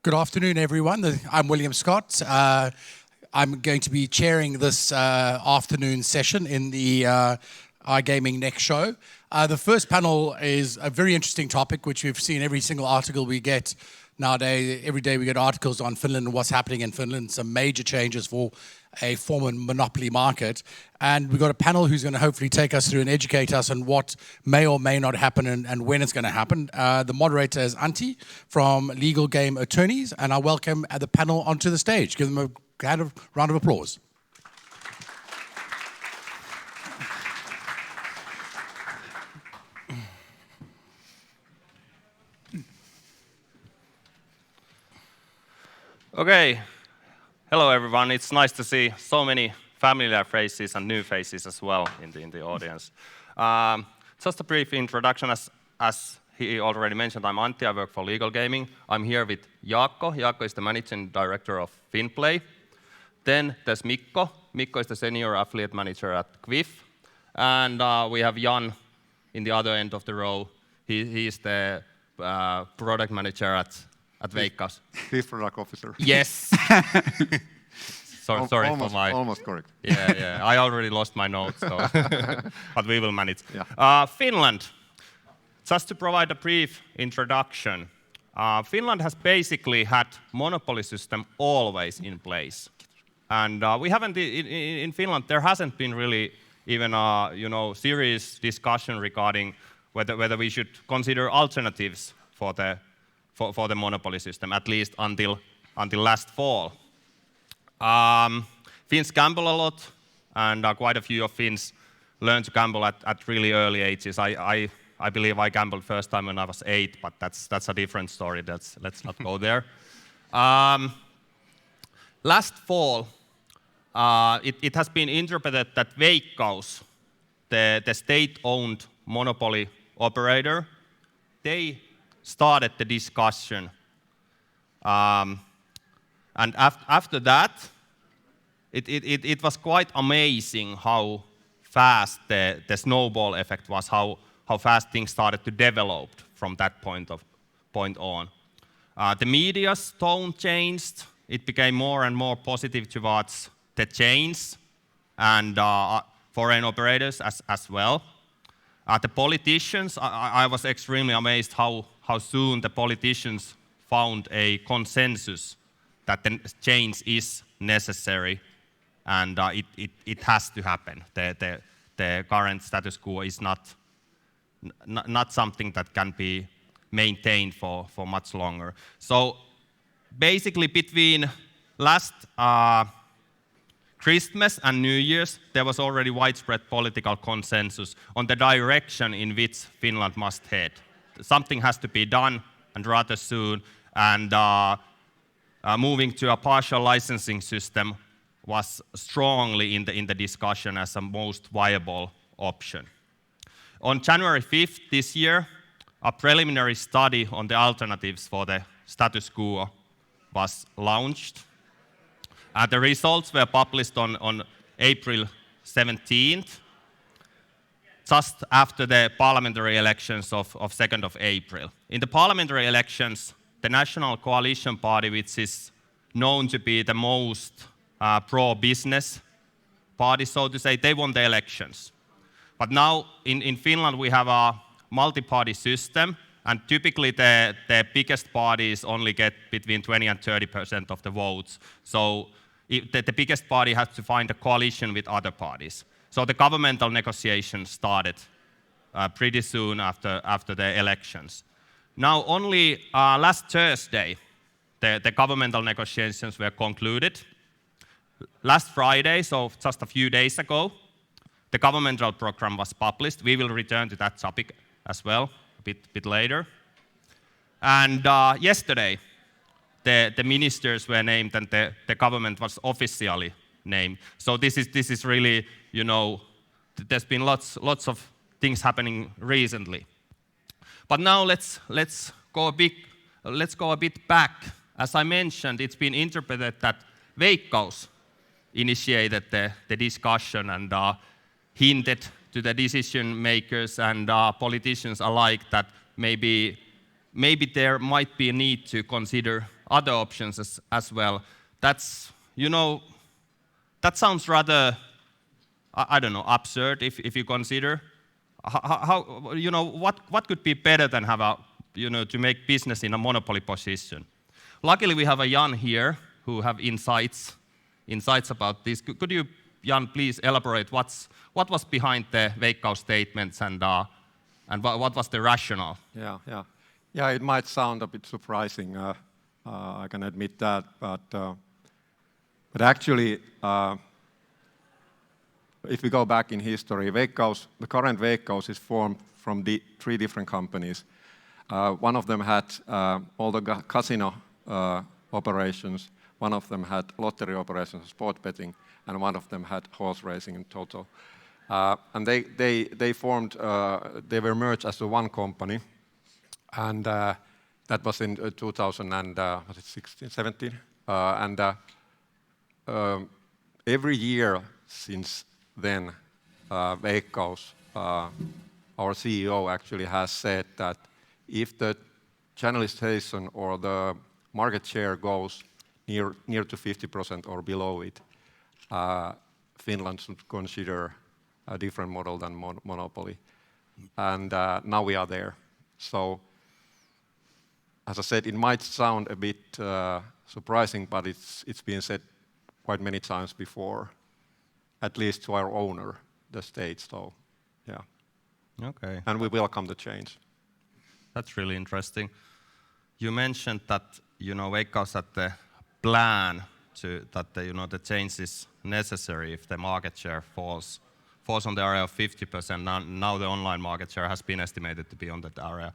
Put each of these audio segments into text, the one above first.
Good afternoon, everyone. I'm William Scott. I'm going to be chairing this afternoon session in the iGaming Next show. The first panel is a very interesting topic, which we've seen every single article we get nowadays. Every day we get articles on Finland and what's happening in Finland, some major changes for a former monopoly market. And we've got a panel who's going to hopefully take us through and educate us on what may or may not happen and when it's going to happen. The moderator is Antti from Legal Game Attorneys, and I welcome the panel onto the stage. Give them a round of applause. Okay, hello everyone. It's nice to see so many familiar faces and new faces as well in the audience. Just a brief introduction, as he already mentioned, I'm Antti, I work for Legal Gaming. I'm here with Jaakko. Jaakko is the managing director of Finnplay. Then there's Mikko. Mikko is the senior affiliate manager at Quiff. And we have Jan in the other end of the row. He is the product manager at Veikkaus. Chief Product Officer. Yes. Sorry almost, for my... Almost correct. Yeah. I already lost my notes, so but we will manage. Yeah. Finland. Just to provide a brief introduction. Finland has basically had monopoly system always in place. And we haven't, in Finland, there hasn't been really even a serious discussion regarding whether we should consider alternatives for the monopoly system, at least until last fall. Finns gamble a lot, and quite a few of Finns learn to gamble at really early ages. I believe I gambled first time when I was 8, but that's a different story. Let's not go there. Last fall, it has been interpreted that Veikkaus, the state-owned monopoly operator, they started the discussion. And after that, it was quite amazing how fast the snowball effect was, how fast things started to develop from that point on. The media's tone changed. It became more and more positive towards the chains and foreign operators as well. The politicians, I was extremely amazed how soon the politicians found a consensus that the change is necessary and it has to happen. The current status quo is not something that can be maintained for much longer. So basically between last Christmas and New Year's, there was already widespread political consensus on the direction in which Finland must head. Something has to be done, and rather soon, and moving to a partial licensing system was strongly in the discussion as a most viable option. On January 5th this year, a preliminary study on the alternatives for the status quo was launched. The results were published on April 17th, just after the parliamentary elections of 2nd of April. In the parliamentary elections, the National Coalition Party, which is known to be the most pro-business party, so to say, they won the elections. But now in Finland we have a multi-party system, and typically the biggest parties only get between 20 and 30% of the votes. So the biggest party has to find a coalition with other parties. So the governmental negotiations started pretty soon after the elections. Now only last Thursday, the governmental negotiations were concluded. Last Friday, so just a few days ago, the governmental program was published. We will return to that topic as well a bit later. And yesterday, the ministers were named and the government was officially named. So this is really, there's been lots of things happening recently. But now let's go a bit back. As I mentioned, it's been interpreted that Veikkaus initiated the discussion and hinted to the decision makers and politicians alike that maybe there might be a need to consider other options as well. That's, that sounds rather, I don't know, absurd if you consider. How what could be better than have to make business in a monopoly position? Luckily, we have a Jan here who have insights about this. Could you, Jan, please elaborate what was behind the Veikkaus statements and what was the rationale? Yeah, it might sound a bit surprising. I can admit that, but actually, if we go back in history, Veikkaus, the current Veikkaus is formed from 3 different companies. One of them had all the casino operations, one of them had lottery operations, sport betting, and one of them had horse racing in total. And they formed, they were merged as one company, and that was in 2016, 17? And every year since then, Veikkaus, our CEO actually has said that if the channelization or the market share goes near to 50% or below it, Finland should consider a different model than monopoly. And now we are there. So, as I said, it might sound a bit surprising, but it's been said quite many times before, at least to our owner, the state. So, yeah. Okay. And we welcome the change. That's really interesting. You mentioned that Veikkaus had the plan that the change is necessary if the market share falls on the area of 50%. Now the online market share has been estimated to be on that area.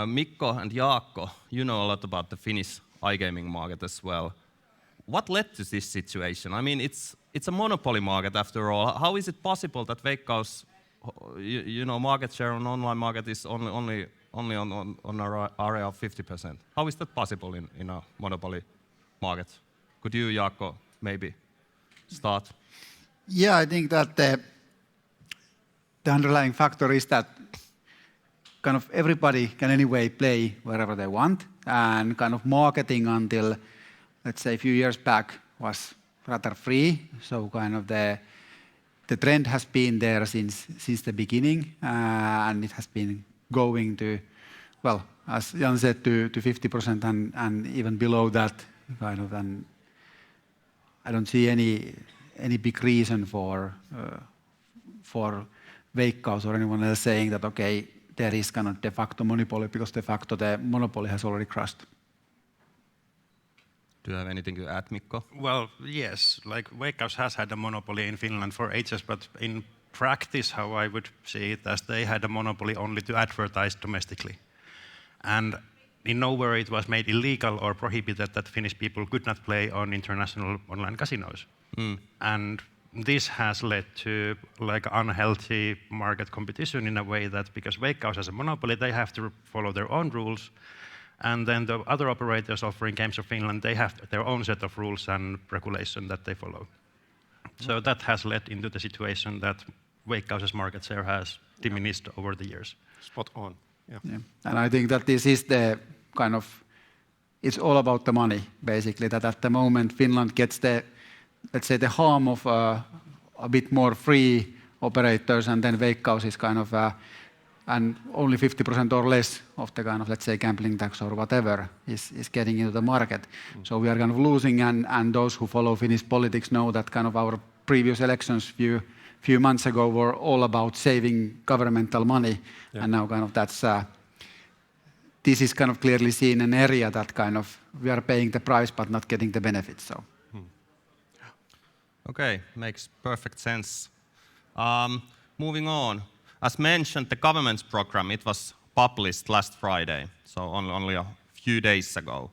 Mikko and Jaakko, you know a lot about the Finnish iGaming market as well. What led to this situation? I mean, it's a monopoly market after all. How is it possible that Veikkaus, market share on online market is only on an area of 50%? How is that possible in a monopoly market? Could you, Jaakko, maybe start? Yeah, I think that the underlying factor is that kind of everybody can anyway play wherever they want, and kind of marketing until, let's say, a few years back was rather free. So kind of the trend has been there since the beginning, and it has been going to, well, as Jan said, to 50% and even below that kind of. And I don't see any big reason for Veikkaus or anyone else saying that okay, there is kind of de facto monopoly, because de facto the monopoly has already crashed. Do you have anything to add, Mikko? Well, yes, like Veikkaus has had a monopoly in Finland for ages, but in practice, how I would see it, as they had a monopoly only to advertise domestically. And in nowhere it was made illegal or prohibited that Finnish people could not play on international online casinos. And this has led to like unhealthy market competition in a way that because Veikkaus has a monopoly, they have to follow their own rules. And then the other operators offering games of Finland, they have their own set of rules and regulation that they follow. So that has led into the situation that Veikkaus's market share has diminished over the years. Spot on. Yeah. And I think that this is the kind of, it's all about the money, basically, that at the moment Finland gets the, let's say, the harm of a bit more free operators, and then Veikkaus is kind of, and only 50% or less of the kind of, let's say, gambling tax or whatever is getting into the market. So we are kind of losing, and those who follow Finnish politics know that kind of our previous elections few months ago were all about saving governmental money, and now kind of that's, this is kind of clearly seen an area that kind of we are paying the price but not getting the benefits. So. Okay, makes perfect sense. Moving on. As mentioned, the government's program, it was published last Friday, so only a few days ago.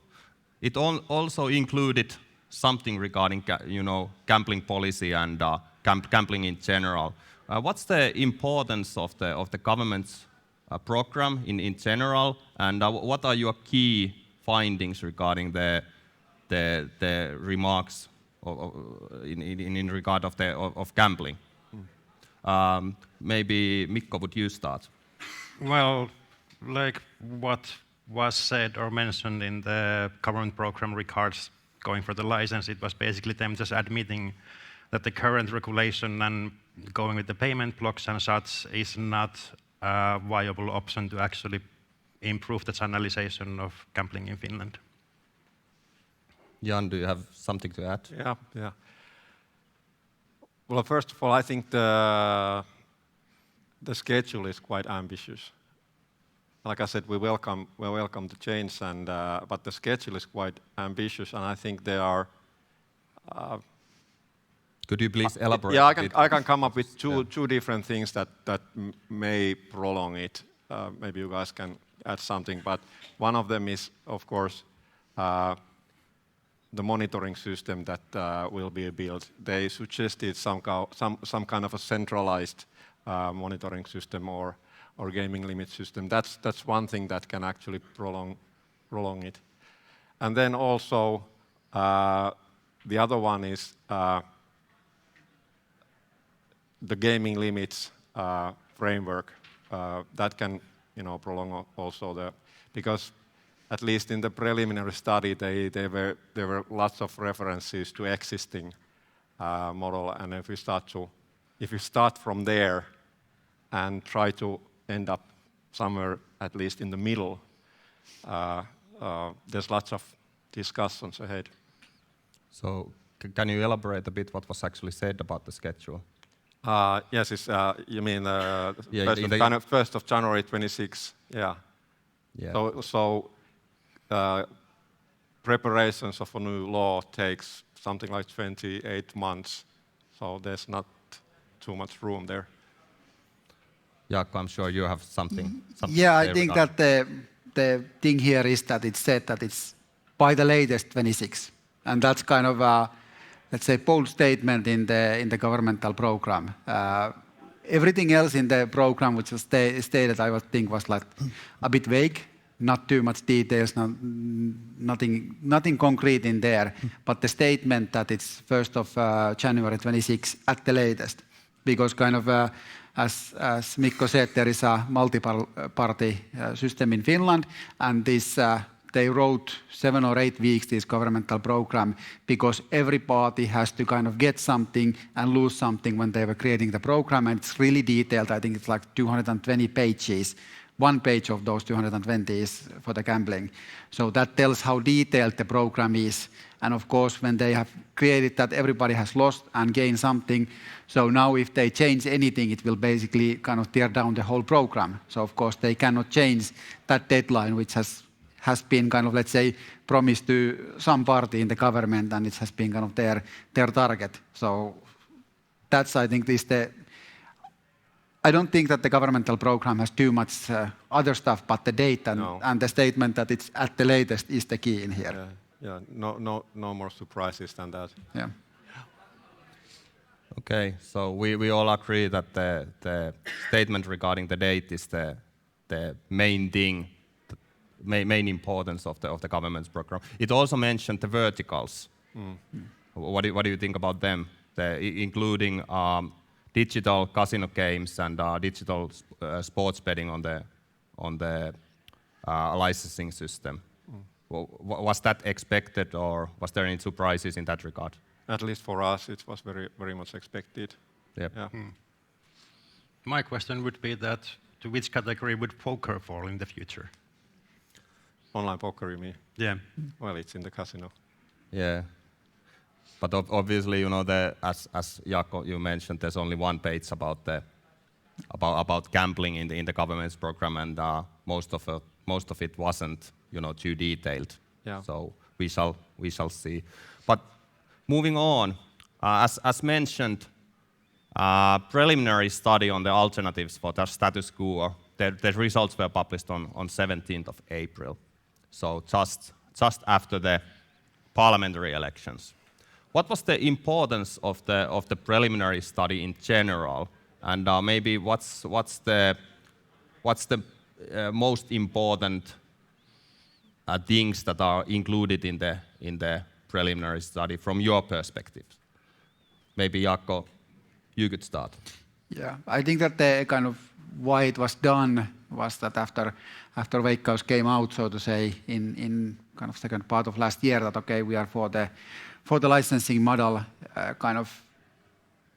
It also included something regarding, gambling policy and gambling in general. What's the importance of the government's program in general, and what are your key findings regarding the remarks in regard of gambling? Maybe Mikko, would you start? Well, like what was said or mentioned in the government program regards going for the license, it was basically them just admitting that the current regulation and going with the payment blocks and such is not a viable option to actually improve the channelization of gambling in Finland. Jan, do you have something to add? Yeah. Well, first of all, I think the schedule is quite ambitious. Like I said, we welcome the change, but the schedule is quite ambitious, and I think they are. Could you please elaborate? Yeah, I can come up with two different things that may prolong it. Maybe you guys can add something, but one of them is, of course, the monitoring system that will be built. They suggested some kind of a centralized monitoring system or gaming limit system. That's one thing that can actually prolong it. And then also the other one is the gaming limits framework that can prolong also because at least in the preliminary study there were lots of references to existing model, and if we start from there and try to end up somewhere at least in the middle, there's lots of discussions ahead. So can you elaborate a bit what was actually said about the schedule? Yes, you mean 1st of January 26. Yeah. So preparations of a new law takes something like 28 months. So there's not too much room there. Jaakko, I'm sure you have something. Yeah, I think that the thing here is that it's said that it's by the latest 26, and that's kind of a, let's say, bold statement in the governmental program. Everything else in the program which was stated, I would think, was like a bit vague, not too much details, nothing concrete in there. But the statement that it's 1st of January 26 at the latest, because kind of as Mikko said, there is a multi-party system in Finland, and this they wrote 7 or 8 weeks this governmental program because every party has to kind of get something and lose something when they were creating the program, and it's really detailed. I think it's like 220 pages. One page of those 220 is for the gambling. So that tells how detailed the program is. And of course, when they have created that, everybody has lost and gained something. So now if they change anything, it will basically kind of tear down the whole program. So of course, they cannot change that deadline, which has been kind of, let's say, promised to some party in the government, and it has been kind of their target. So that's, I think, I don't think that the governmental program has too much other stuff, but the date and the statement that it's at the latest is the key in here. Yeah. No more surprises than that. Yeah. Okay, so we all agree that the statement regarding the date is the main thing, main importance of the government's program. It also mentioned the verticals. What do you think about them? Including digital casino games and digital sports betting on the licensing system. Was that expected, or was there any surprises in that regard? At least for us, it was very, very much expected. Yep. Yeah. My question would be that to which category would poker fall in the future? Online poker, you mean? Yeah. Well, it's in the casino. Yeah. But obviously, as Jaakko, you mentioned, there's only one page about gambling in the government's program, and most of it wasn't too detailed. Yeah. So we shall see. But moving on, as mentioned, preliminary study on the alternatives for the status quo. The results were published on 17th of April. So just after the parliamentary elections. What was the importance of the preliminary study in general, and maybe what's the most important things that are included in the preliminary study from your perspective? Maybe Jaakko, you could start. Yeah, I think that the kind of why it was done was that after Veikkaus came out, so to say, in kind of second part of last year, that okay, we are for the licensing model, kind of,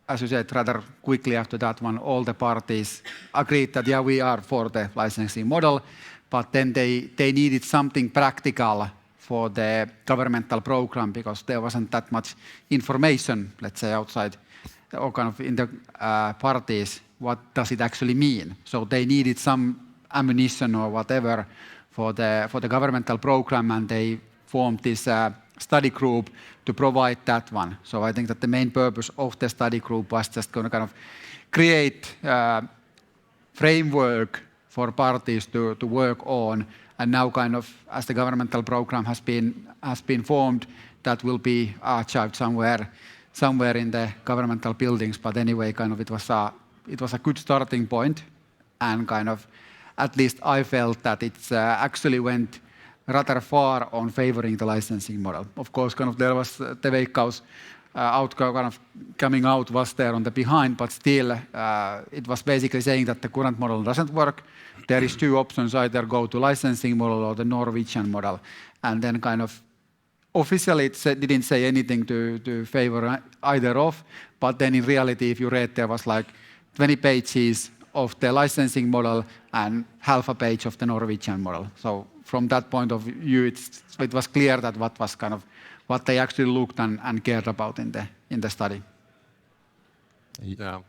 as you said, rather quickly after that one, all the parties agreed that, yeah, we are for the licensing model, but then they needed something practical for the governmental program because there wasn't that much information, let's say, outside or kind of in the parties, what does it actually mean? So they needed some ammunition or whatever for the governmental program, and they formed this study group to provide that one. So I think that the main purpose of the study group was just going to kind of create framework for parties to work on, and now kind of as the governmental program has been formed, that will be archived somewhere in the governmental buildings. But anyway, kind of it was a good starting point, and kind of at least I felt that it's actually went rather far on favoring the licensing model. Of course, kind of there was the Veikkaus outcome kind of coming out was there on the behind, but still it was basically saying that the current model doesn't work. There is two options, either go to licensing model or the Norwegian model. And then kind of officially it didn't say anything to favor either of, but then in reality, if you read, there was like 20 pages of the licensing model and half a page of the Norwegian model. So from that point of view, it was clear that what was kind of what they actually looked and cared about in the study. Yeah.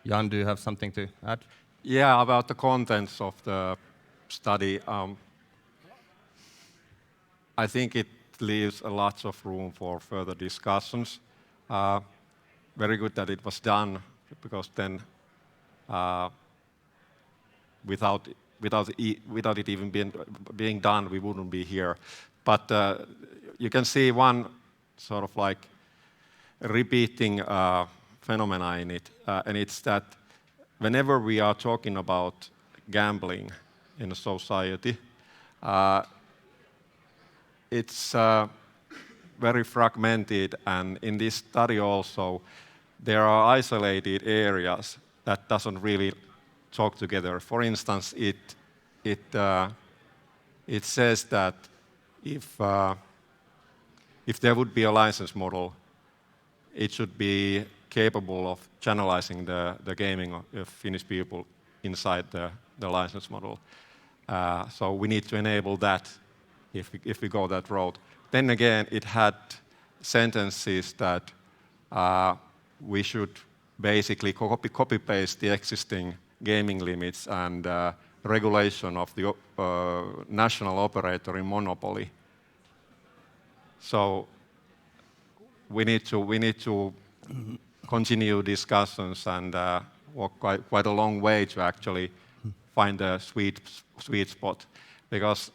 Jan, do you have something to add? Yeah, about the contents of the study. I think it leaves a lot of room for further discussions. Very good that it was done, because then without it even being done, we wouldn't be here. But you can see one sort of like repeating phenomena in it, and it's that whenever we are talking about gambling in a society, it's very fragmented, and in this study also, there are isolated areas that doesn't really talk together. For instance, it says that if there would be a license model, it should be capable of channelizing the gaming of Finnish people inside the license model. So we need to enable that if we go that road. Then again, it had sentences that we should basically copy-paste the existing gaming limits and regulation of the national operator in monopoly. So we need to continue discussions and walk quite a long way to actually find a sweet spot, because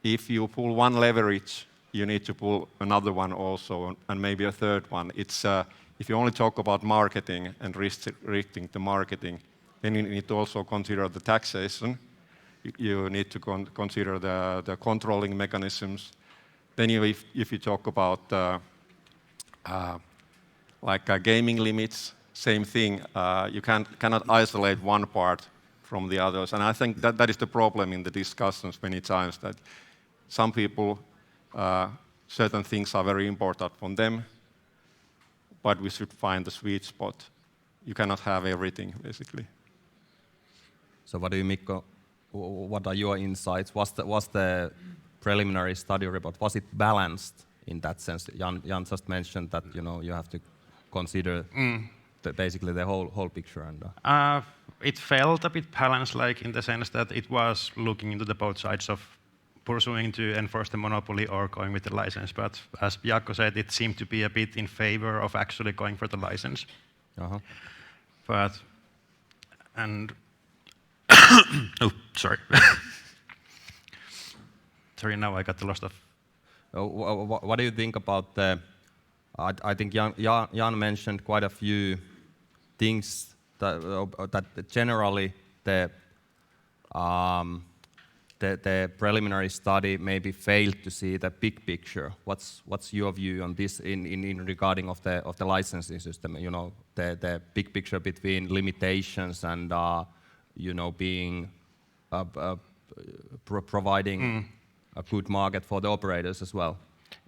if you pull one leverage, you need to pull another one also, and maybe a third one. It's if you only talk about marketing and restricting the marketing, then you need to also consider the taxation. You need to consider the controlling mechanisms. Then if you talk about gaming limits, same thing. You cannot isolate one part from the others. And I think that is the problem in the discussions many times, that some people, certain things are very important for them, but we should find the sweet spot. You cannot have everything, basically. So what do you, Mikko, what are your insights? Was the preliminary study report, was it balanced in that sense? Jan just mentioned that you have to consider basically the whole picture. And it felt a bit balanced, like in the sense that it was looking into the both sides of pursuing to enforce the monopoly or going with the license. But as Jaakko said, it seemed to be a bit in favor of actually going for the license. Oh, sorry. Sorry, now I got lost of. What do you think about the? I think Jan mentioned quite a few things that generally the the preliminary study maybe failed to see the big picture. What's your view on this in regarding of the licensing system? You know, the big picture between limitations and you know, being providing a good market for the operators as well.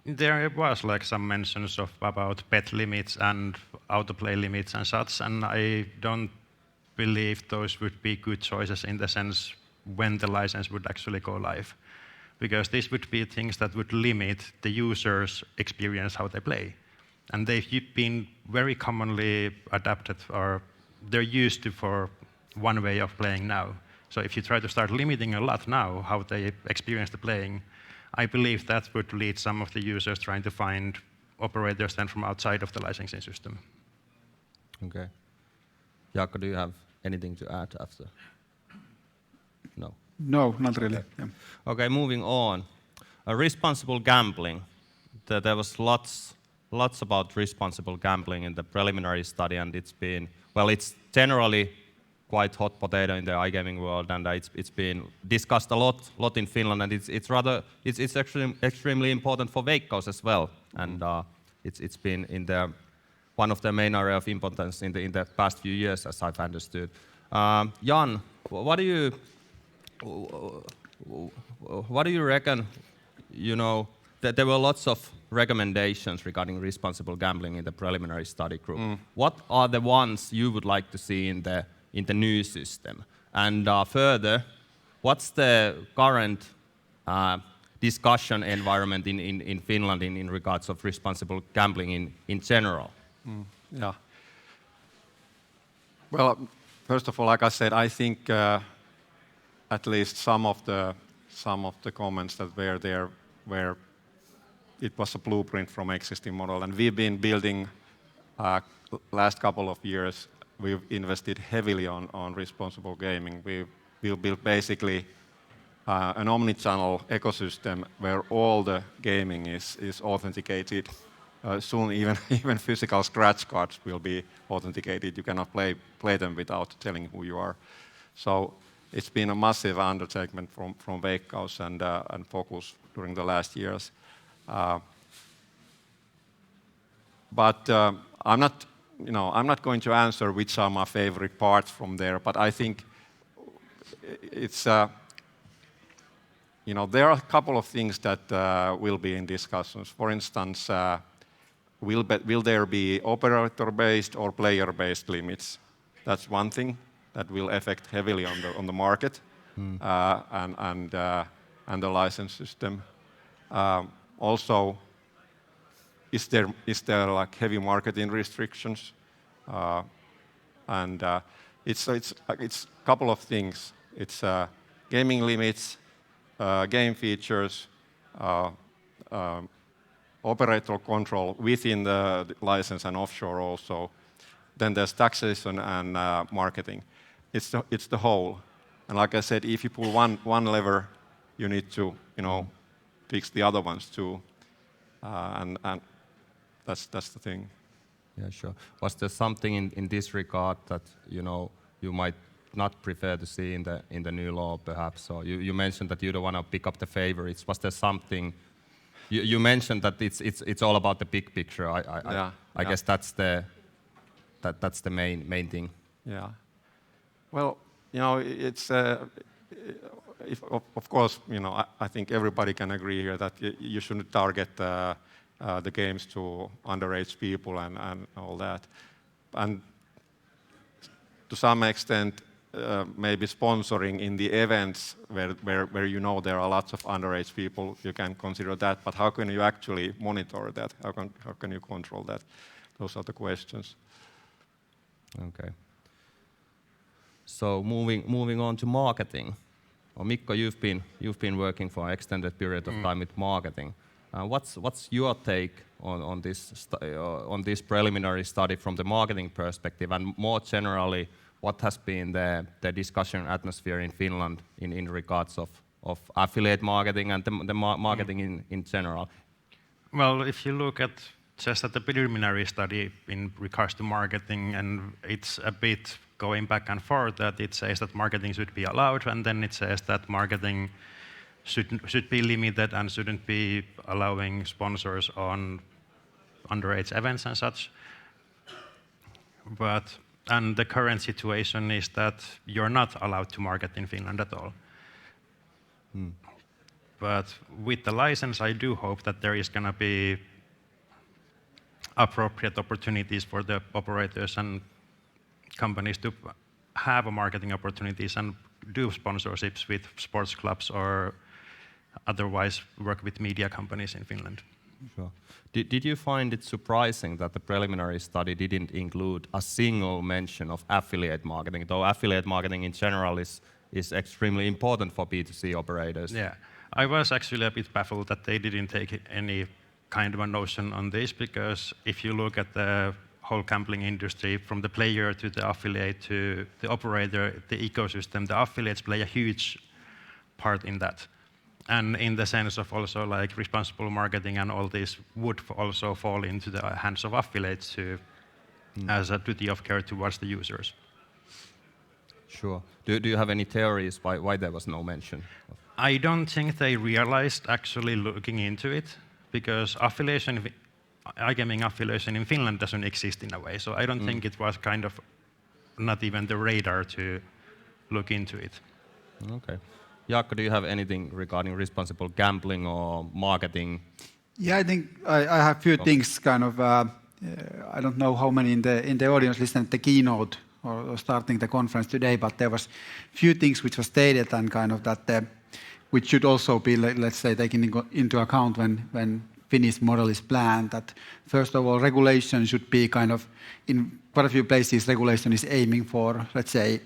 There was like some mentions about bet limits and autoplay limits and such, and I don't believe those would be good choices in the sense when the license would actually go live. Because this would be things that would limit the user's experience how they play. And they've been very commonly adapted, or they're used to for one way of playing now. So if you try to start limiting a lot now how they experience the playing, I believe that would lead some of the users trying to find operators then from outside of the licensing system. Okay. Jaakko, do you have anything to add after? No. No, not really. Okay, Yeah. okay, moving on. Responsible gambling. There was lots about responsible gambling in the preliminary study, and it's been, well, it's generally quite hot potato in the iGaming world, and it's been discussed a lot in Finland, and it's actually extremely important for Veikkaus as well, and it's been in one of the main area of importance in the past few years, as I've understood. Jan, what do you reckon? You know, that there were lots of recommendations regarding responsible gambling in the preliminary study group. What are the ones you would like to see in the new system? And further, what's the current discussion environment in Finland in regards of responsible gambling in general? Yeah. Well, first of all, like I said, I think at least some of the comments that were there were it was a blueprint from existing model, and we've been building last couple of years. We've invested heavily on responsible gaming. We've built basically an omni-channel ecosystem where all the gaming is authenticated. Soon even physical scratch cards will be authenticated. You cannot play them without telling who you are. So it's been a massive undertaking from Veikkaus and focus during the last years. But I'm not going to answer which are my favorite parts from there. But I think it's there are a couple of things that will be in discussions. For instance, will there be operator-based or player-based limits? That's one thing that will affect heavily on the market and the license system. Also, is there like heavy marketing restrictions? And it's a couple of things. It's gaming limits, game features, operator control within the license and offshore also. Then there's taxation and marketing. It's the whole. And like I said, if you pull one lever, you need to fix the other ones too. And that's the thing. Yeah, sure. Was there something in this regard that you might not prefer to see in the new law, perhaps? Or you mentioned that you don't want to pick up the favorites. Was there something? You mentioned that it's all about the big picture. I guess that's the main thing. Yeah. Well, it's of course I think everybody can agree here that you shouldn't target the games to underage people and all that, and to some extent maybe sponsoring in the events where there are lots of underage people, you can consider that. But how can you actually monitor that? How can you control that? Those are the questions. Okay. So moving on to marketing. Well, Mikko, you've been working for an extended period of time with marketing. What's your take on this preliminary study from the marketing perspective, and more generally, what has been the discussion atmosphere in Finland in regards of affiliate marketing and the marketing in general? Well, if you look at just at the preliminary study in regards to marketing, and it's a bit going back and forth, that it says that marketing should be allowed, and then it says that marketing should be limited and shouldn't be allowing sponsors on underage events and such. And the current situation is that you're not allowed to market in Finland at all. But with the license, I do hope that there is going to be appropriate opportunities for the operators and companies to have marketing opportunities and do sponsorships with sports clubs or otherwise work with media companies in Finland. Sure. Did you find it surprising that the preliminary study didn't include a single mention of affiliate marketing, though affiliate marketing in general is extremely important for B2C operators? Yeah, I was actually a bit baffled that they didn't take any kind of a notion on this, because if you look at the whole gambling industry, from the player to the affiliate to the operator, the ecosystem, the affiliates play a huge part in that. And in the sense of also like responsible marketing and all this would also fall into the hands of affiliates as a duty of care towards the users. Sure. Do you have any theories why there was no mention? I don't think they realized actually looking into it, because iGaming affiliation in Finland doesn't exist in a way. So I don't think it was kind of not even the radar to look into it. Okay. Jaakko, do you have anything regarding responsible gambling or marketing? Yeah, I think I have few things kind of, I don't know how many in the audience listened to the keynote or starting the conference today, but there was few things which were stated and kind of that which should also be, let's say, taken into account when Finnish model is planned. That first of all, regulation should be kind of, in quite a few places, regulation is aiming for, let's say,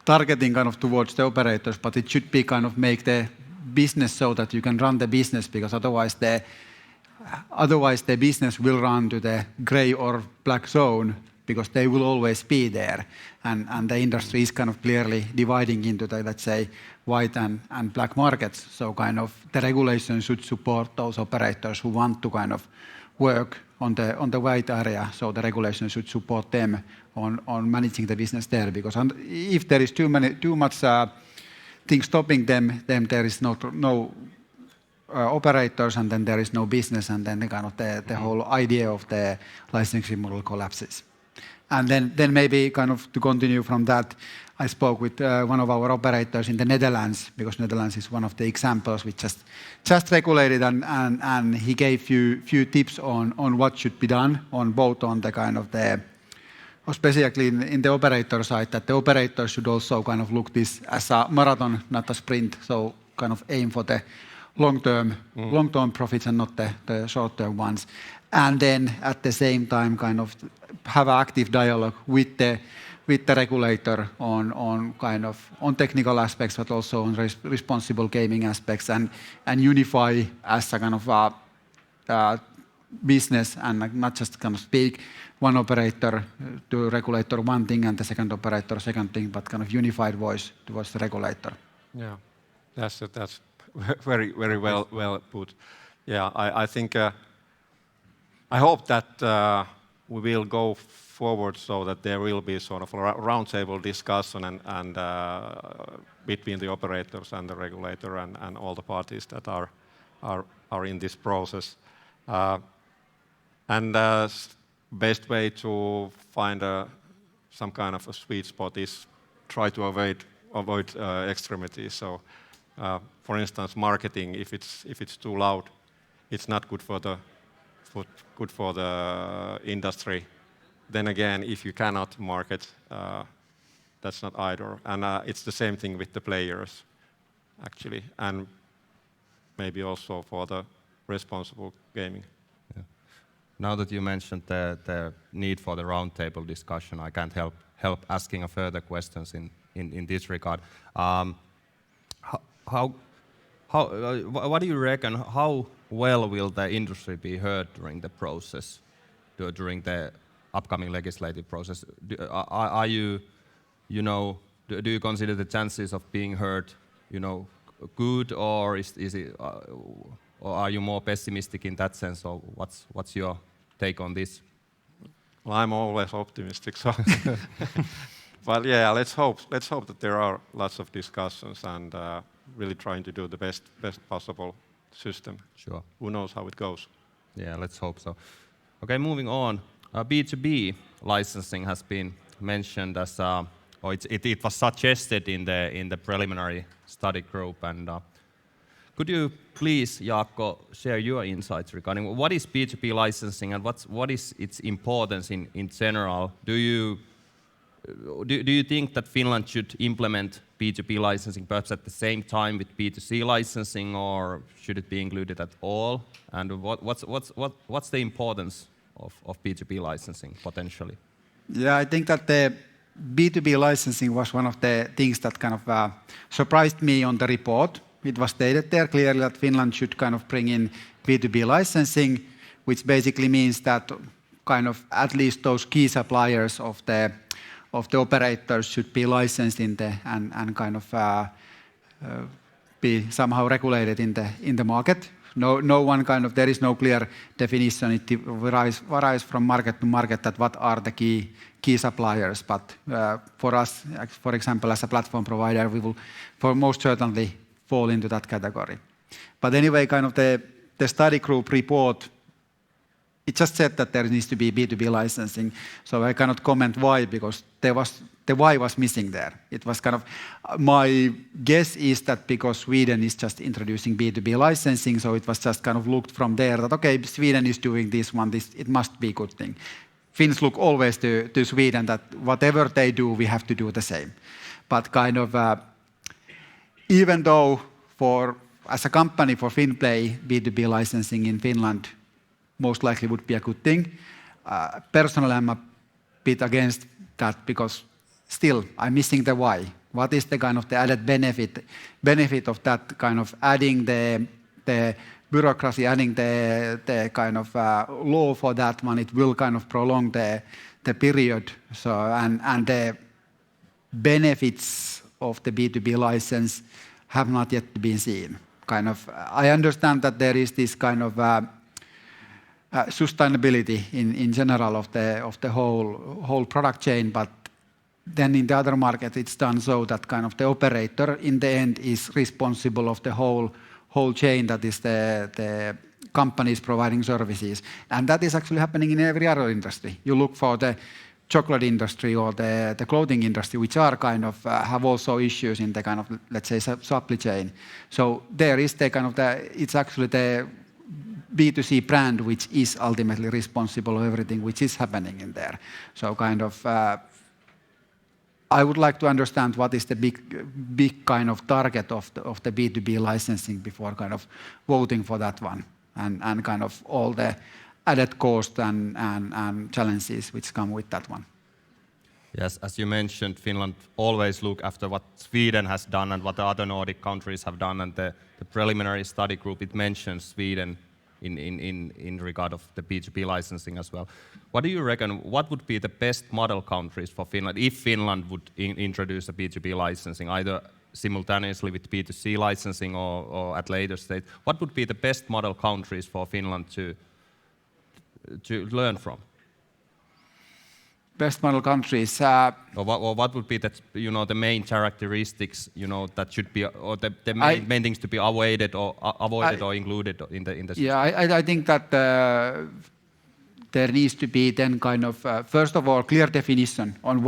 targeting kind of towards the operators, but it should be kind of make the business so that you can run the business, because otherwise the business will run to the gray or black zone, because they will always be there. And the industry is kind of clearly dividing into the, let's say, white and black markets. So kind of the regulation should support those operators who want to kind of work on the white area. So the regulation should support them on managing the business there. Because if there is too much things stopping them, then there is no operators, and then there is no business, and then the whole idea of the licensing model collapses. And then maybe kind of to continue from that, I spoke with one of our operators in the Netherlands, because Netherlands is one of the examples which just regulated, and he gave few tips on what should be done on both on the kind of especially in the operator side, that the operator should also kind of look this as a marathon, not a sprint. So kind of aim for the long-term profits and not the short-term ones. And then at the same time kind of have an active dialogue with the regulator on technical aspects, but also on responsible gaming aspects, and unify as a kind of business, and not just kind of speak one operator to regulator one thing and the second operator second thing, but kind of unified voice towards the regulator. Yeah, that's very well put. Yeah, I think I hope that we will go forward so that there will be sort of a roundtable discussion and between the operators and the regulator and all the parties that are in this process. And best way to find some kind of a sweet spot is try to avoid extremities. So, for instance, marketing, if it's too loud, it's not good for the industry. Then again, if you cannot market, that's not either. And it's the same thing with the players, actually, and maybe also for the responsible gaming. Yeah. Now that you mentioned the need for the roundtable discussion, I can't help asking a further questions in this regard. What do you reckon? How well will the industry be heard during the process, during the upcoming legislative process? Are you do you consider the chances of being heard, good, or is it, or are you more pessimistic in that sense? Or what's your take on this? Well, I'm always optimistic, so Well, yeah, let's hope that there are lots of discussions and really trying to do the best possible system. Sure. Who knows how it goes? Yeah, let's hope so. Okay, moving on. B2B licensing has been mentioned as, or it was suggested in the preliminary study group. And could you please, Jaakko, share your insights regarding what is B2B licensing and what is its importance in general? Do you think that Finland should implement B2B licensing perhaps at the same time with B2C licensing, or should it be included at all? And what's the importance of B2B licensing potentially? Yeah, I think that the B2B licensing was one of the things that kind of surprised me on the report. It was stated there clearly that Finland should kind of bring in B2B licensing, which basically means that kind of at least those key suppliers of the operators should be licensed in the and kind of be somehow regulated in the market. No one kind of, there is no clear definition. It varies from market to market that what are the key suppliers. But for us, for example, as a platform provider, we will for most certainly fall into that category. But anyway, kind of the study group report, it just said that there needs to be B2B licensing. So I cannot comment why, because the why was missing there. It was kind of, my guess is that because Sweden is just introducing B2B licensing, so it was just kind of looked from there that, okay, Sweden is doing this one, it must be a good thing. Finns look always to Sweden that whatever they do, we have to do the same. But kind of, even though as a company for Finnplay, B2B licensing in Finland most likely would be a good thing. Personally, I'm a bit against that because still I'm missing the why. What is the kind of the added benefit of that kind of adding the bureaucracy, adding the kind of law for that one? It will kind of prolong the period. So and the benefits of the B2B license have not yet been seen. Kind of, I understand that there is this kind of sustainability in general of the whole product chain, but then in the other market it's done so that kind of the operator in the end is responsible of the whole chain, that is the companies providing services, and that is actually happening in every other industry. You look for the chocolate industry or the clothing industry, which are kind of have also issues in the kind of, let's say, supply chain. So there is the kind of it's actually the B2C brand which is ultimately responsible for everything which is happening in there. So kind of I would like to understand what is the big kind of target of the B2B licensing before kind of voting for that one, and kind of all the added cost and challenges which come with that one. Yes, as you mentioned, Finland always look after what Sweden has done and what the other Nordic countries have done, and the preliminary study group, it mentions Sweden in regard of the B2B licensing as well. What do you reckon, what would be the best model countries for Finland if Finland would introduce a B2B licensing, either simultaneously with B2C licensing or at later stage? What would be the best model countries for Finland to learn from? Best model countries. Or what would be the main characteristics that should be, or the main things to be avoided or included in the system? Yeah, I think that there needs to be then kind of first of all clear definition on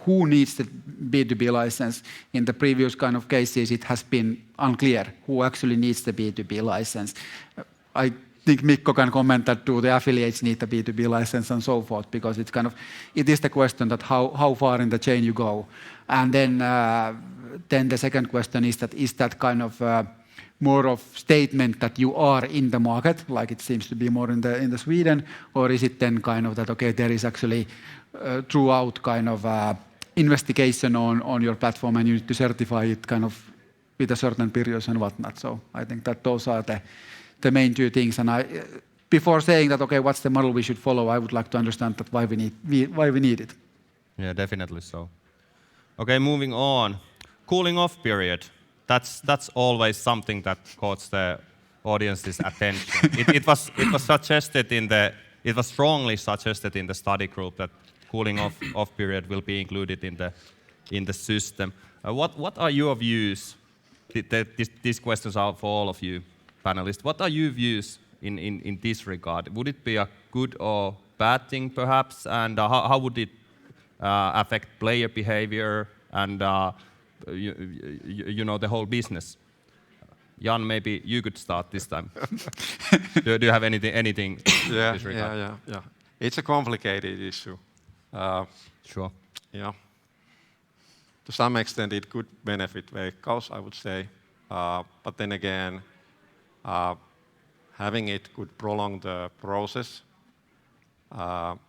who needs the B2B license. In the previous kind of cases, it has been unclear who actually needs the B2B license. I think Mikko can comment that do the affiliates need the B2B license and so forth, because it's kind of, it is the question that how far in the chain you go. And then the second question is that kind of more of statement that you are in the market, like it seems to be more in the Sweden, or is it then kind of that, okay, there is actually throughout kind of investigation on your platform and you need to certify it kind of with a certain periods and whatnot. So I think that those are the main two things. And before saying that, okay, what's the model we should follow, I would like to understand that why we need it. Yeah, definitely so. Okay, moving on. Cooling off period. That's always something that caught the audience's attention. It was suggested it was strongly suggested in the study group that cooling off period will be included in in the system. What are your views? These questions are for all of you panelists. What are your views in this regard? Would it be a good or bad thing, perhaps? And how would it affect player behavior and the whole business? Jan, maybe you could start this time. Do you have anything in this regard? Yeah. It's a complicated issue. Sure. Yeah. To some extent, it could benefit Veikkaus, I would say. But then again, having it could prolong the process. And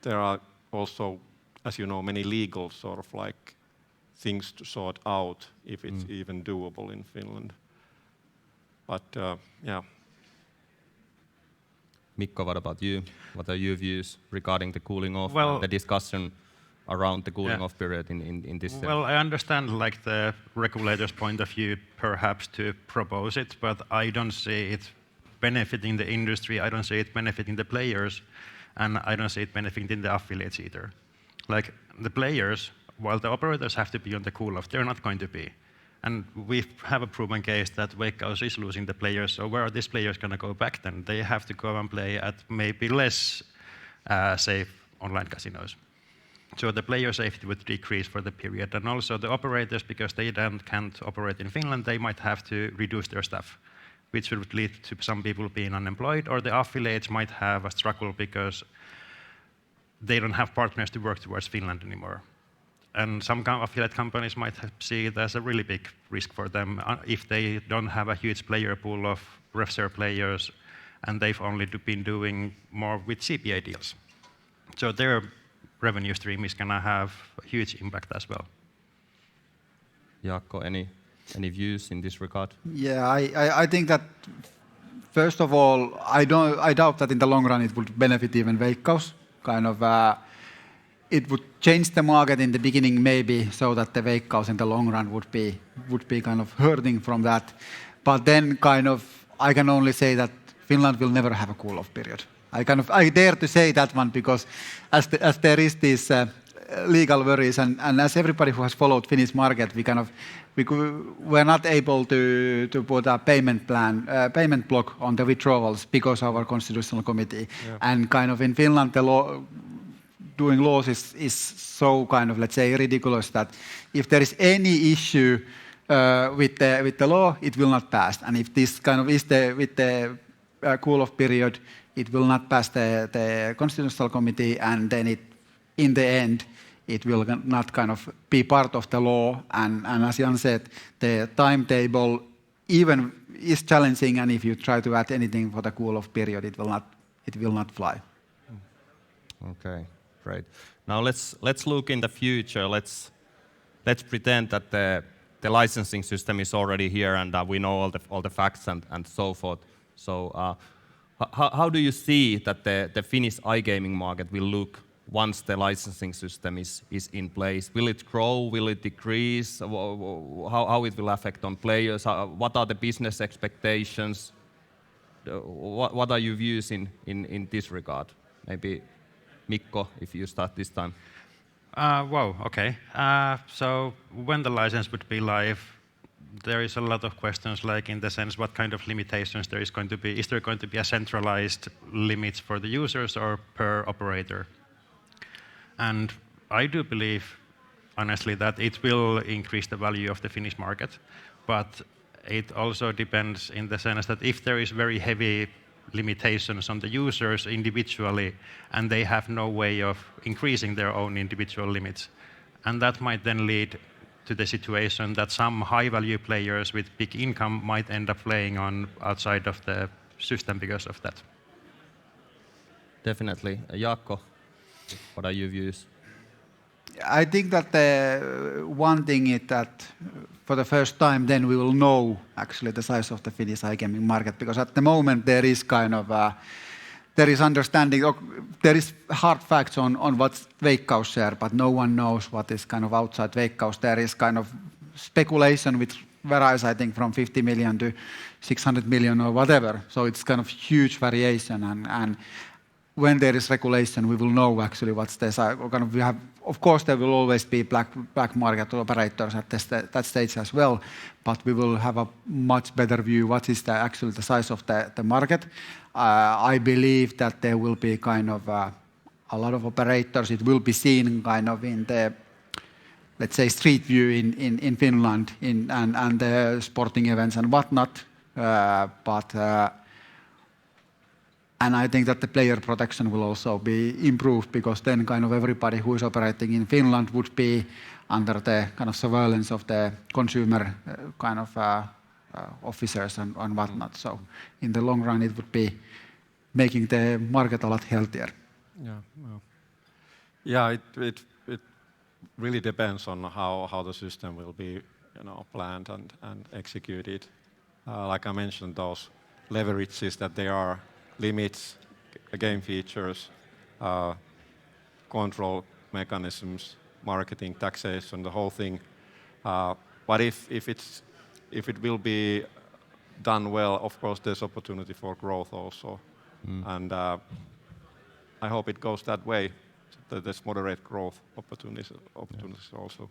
there are also, as you know, many legal sort of like things to sort out if it's even doable in Finland. But yeah. Mikko, what about you? What are your views regarding the cooling off, Well, the discussion around the cooling off period in this? Well, I understand like the regulator's point of view, perhaps to propose it, but I don't see it benefiting the industry. I don't see it benefiting the players, and I don't see it benefiting the affiliates either. Like the players, while the operators have to be on the cool off, they're not going to be. And we have a proven case that Veikkaus is losing the players, so where are these players going to go back then? They have to go and play at maybe less safe online casinos. So the player safety would decrease for the period. And also the operators, because they then can't operate in Finland, they might have to reduce their staff, which would lead to some people being unemployed, or the affiliates might have a struggle because they don't have partners to work towards Finland anymore. And some affiliate companies might see it as a really big risk for them if they don't have a huge player pool of RevShare players and they've only been doing more with CPA deals. So their revenue stream is going to have a huge impact as well. Jaakko, any views in this regard? Yeah, I think that first of all, I doubt that in the long run it would benefit even Veikkaus. Kind of, it would change the market in the beginning maybe, so that the Veikkaus in the long run would be kind of hurting from that. But then kind of I can only say that Finland will never have a cool-off period. I dare to say that one because as there is this legal worries and as everybody who has followed Finnish market, we're not able to put a payment block on the withdrawals because of our constitutional committee. Yeah. And kind of in Finland, the law, doing laws is so kind of, let's say, ridiculous that if there is any issue with the law, it will not pass. And if this kind of is with the cool-off period, it will not pass the constitutional committee, and then in the end, it will not kind of be part of the law. And as Jan said, the timetable even is challenging, and if you try to add anything for the cool-off period, it will not fly. Okay, great. Now let's look in the future. Let's pretend that the licensing system is already here, and we know all the facts and so forth. So how do you see that the Finnish iGaming market will look once the licensing system is in place? Will it grow? Will it decrease? How it will affect on players? What are the business expectations? What are your views in this regard? Maybe Mikko, if you start this time. Okay. So when the license would be live, there is a lot of questions, like in the sense what kind of limitations there is going to be. Is there going to be a centralized limits for the users or per operator? And I do believe, honestly, that it will increase the value of the Finnish market, but it also depends in the sense that if there is very heavy limitations on the users individually, and they have no way of increasing their own individual limits, and that might then lead to the situation that some high-value players with big income might end up playing on outside of the system because of that. Definitely. Jaakko, what are your views? I think that the one thing is that for the first time then we will know actually the size of the Finnish iGaming market, because at the moment there is kind of there is understanding, there is hard facts on what's Veikkaus share, but no one knows what is kind of outside Veikkaus. There is kind of speculation which varies, I think, from 50 million to 600 million or whatever. So it's kind of huge variation, and when there is regulation, we will know actually what's the kind of we have. Of course, there will always be black market operators at that stage as well, but we will have a much better view what is actually the size of the market. I believe that there will be kind of a lot of operators. It will be seen kind of in the, let's say, street view in Finland and the sporting events and whatnot. And I think that the player protection will also be improved because then kind of everybody who is operating in Finland would be under the kind of surveillance of the consumer kind of officers and whatnot. So in the long run, it would be making the market a lot healthier. Yeah, it really depends on how the system will be, planned and executed. Like I mentioned, those leverages that there are limits, game features, control mechanisms, marketing, taxation, the whole thing. But if it will be done well, of course, there's opportunity for growth also, and I hope it goes that way. That there's moderate growth opportunities also.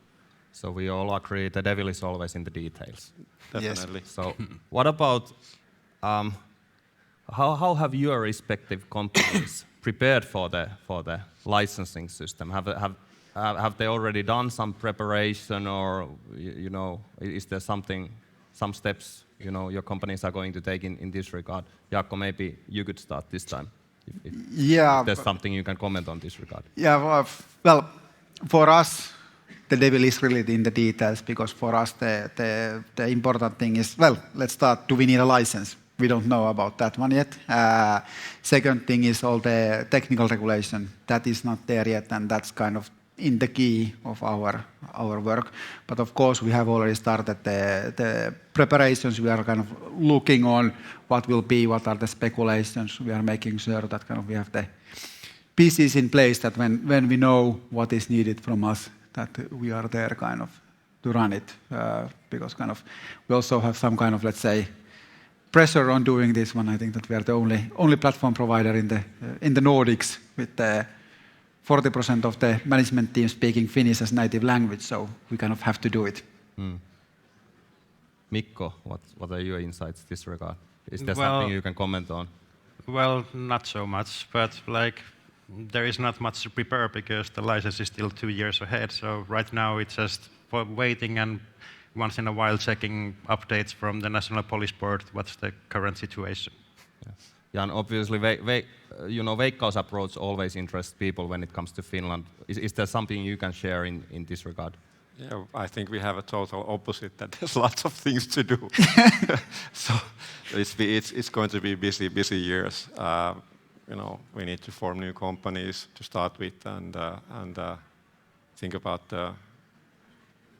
So we all agree the devil is always in the details. Definitely. Yes. So what about how have your respective companies prepared for the licensing system? Have they already done some preparation, or is there some steps your companies are going to take in this regard? Jaakko, maybe you could start this time. If there's something you can comment on this regard. Yeah, well, for us, the devil is really in the details because for us the important thing is, well, let's start. Do we need a license? We don't know about that one yet. Second thing is all the technical regulation. That is not there yet, and that's kind of in the key of our work. But of course, we have already started the preparations. We are kind of looking on what will be, what are the speculations. We are making sure that kind of we have the pieces in place that when we know what is needed from us, that we are there kind of to run it. Because kind of we also have some kind of, let's say, pressure on doing this one. I think that we are the only platform provider in the Nordics with the 40% of the management team speaking Finnish as native language, so we kind of have to do it. Mikko, what are your insights in this regard? Is there something you can comment on? Well, not so much, but there is not much to prepare because the license is still 2 years ahead. So right now it's just waiting and once in a while checking updates from the National Police Board, what's the current situation. Yeah, and obviously, Veikkaus approach always interests people when it comes to Finland. Is there something you can share in this regard? Yeah, I think we have a total opposite, that there's lots of things to do. So it's going to be busy years. We need to form new companies to start with and think about the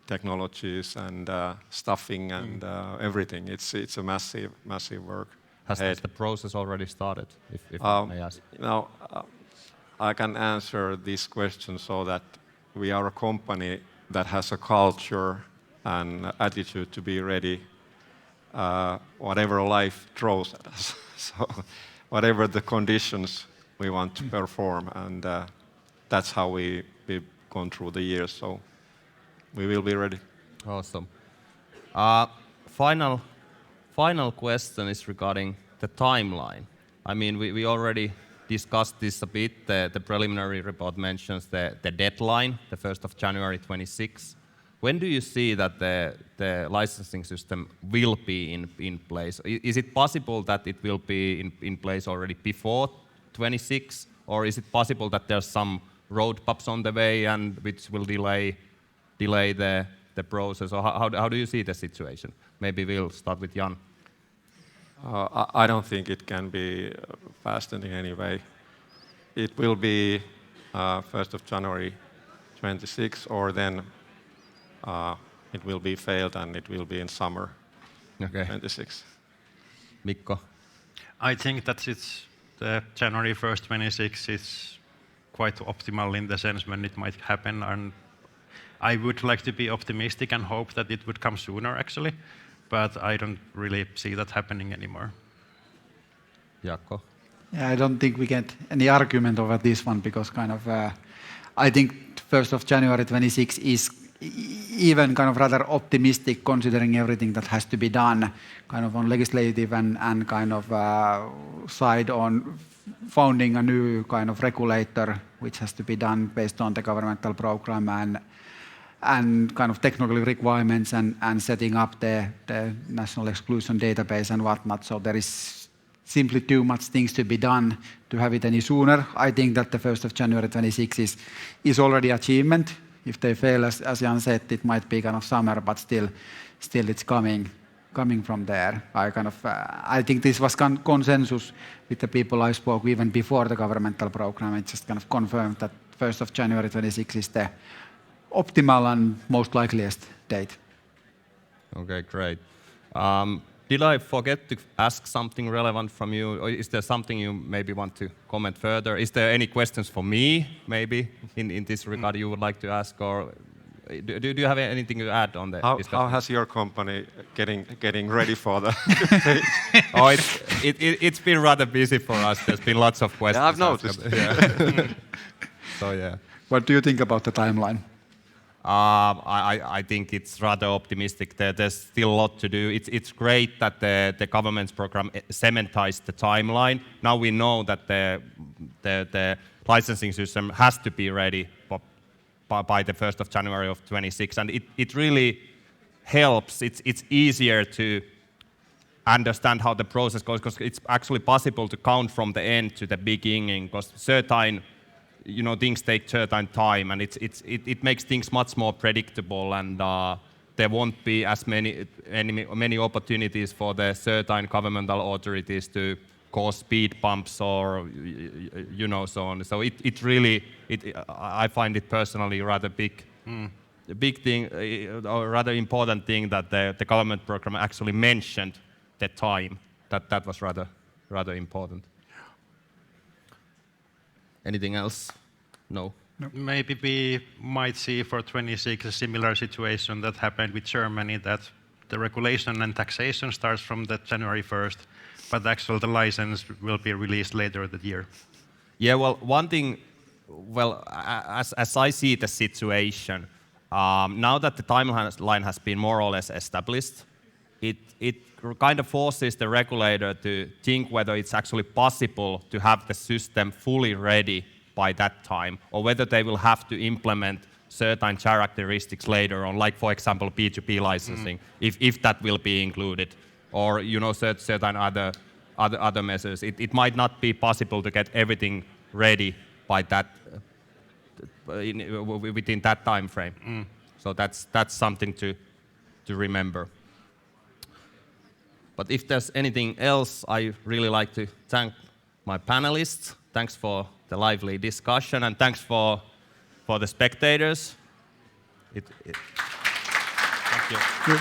technologies and stuffing and everything. It's a massive work. Has the process already started, if I may ask? I can answer this question so that we are a company that has a culture and attitude to be ready whatever life throws at us. So whatever the conditions we want to perform, and that's how we've gone through the years. So we will be ready. Awesome. Final question is regarding the timeline. I mean, we already discussed this a bit. The preliminary report mentions the deadline, the 1st of January 26. When do you see that the licensing system will be in place? Is it possible that it will be in place already before 26, or is it possible that there's some road bumps on the way and which will delay the process? Or how do you see the situation? Maybe we'll start with Jan. I don't think it can be faster in any way. It will be 1st of January 26, or then it will be failed and it will be in summer 26. Mikko? I think that it's the January 1st, 26 is quite optimal in the sense when it might happen, and I would like to be optimistic and hope that it would come sooner actually, but I don't really see that happening anymore. Jaakko? Yeah, I don't think we get any argument over this one because kind of I think 1st of January 26 is even kind of rather optimistic considering everything that has to be done kind of on legislative and kind of side on founding a new kind of regulator which has to be done based on the governmental program and kind of technical requirements and setting up the national exclusion database and whatnot. So there is simply too much things to be done to have it any sooner. I think that the 1st of January 26 is already achievement. If they fail, as Jan said, it might be kind of summer, but still it's coming from there. I think this was consensus with the people I spoke even before the governmental program. It just kind of confirmed that 1st of January 26 is the optimal and most likeliest date. Okay, great. Did I forget to ask something relevant from you? Or is there something you maybe want to comment further? Is there any questions for me, maybe, in this regard you would like to ask? Or do you have anything to add on the discussion? How has your company getting ready for the Oh, it's been rather busy for us. There's been lots of questions. Yeah, I've noticed. Yeah. So, yeah. What do you think about the timeline? I think it's rather optimistic. There's still a lot to do. It's great that the government's program cementized the timeline. Now we know that the licensing system has to be ready by the 1st of January of 26, and it really helps. It's easier to understand how the process goes because it's actually possible to count from the end to the beginning because certain things take certain time, and it makes things much more predictable, and there won't be as many opportunities for the certain governmental authorities to cause speed bumps or so on. So it really I find it personally rather big thing or rather important thing that the government program actually mentioned the time. That was rather important. Anything else? No. Maybe we might see for 26 a similar situation that happened with Germany, that the regulation and taxation starts from the January 1st, but actually the license will be released later that year. Yeah, well, one thing, as I see the situation, now that the timeline has been more or less established, it kind of forces the regulator to think whether it's actually possible to have the system fully ready by that time, or whether they will have to implement certain characteristics later on, like for example B2B licensing, if that will be included, or certain other measures. It might not be possible to get everything ready by that within that time frame. So that's something to remember. But if there's anything else, I really like to thank my panelists. Thanks for the lively discussion, and thanks for the spectators. Thank you.